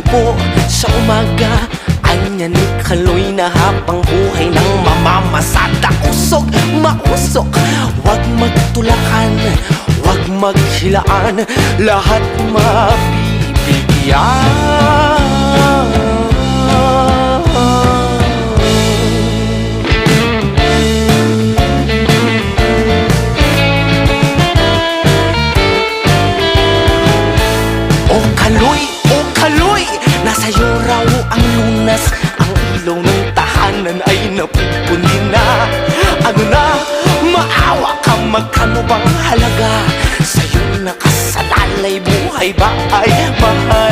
po sa umaga, anya ni Kaloy na habang buhay ng mamamasada. Usog, mausok, wag magtulakan, wag maghilaan, lahat mabibigyan. Nasa'yo raw ang lunas, ang ilaw ng tahanan ay napupundi na. Ano na, maawa ka, magkano bang halaga? Sa'yo nakasalalay, buhay ba ay mahal?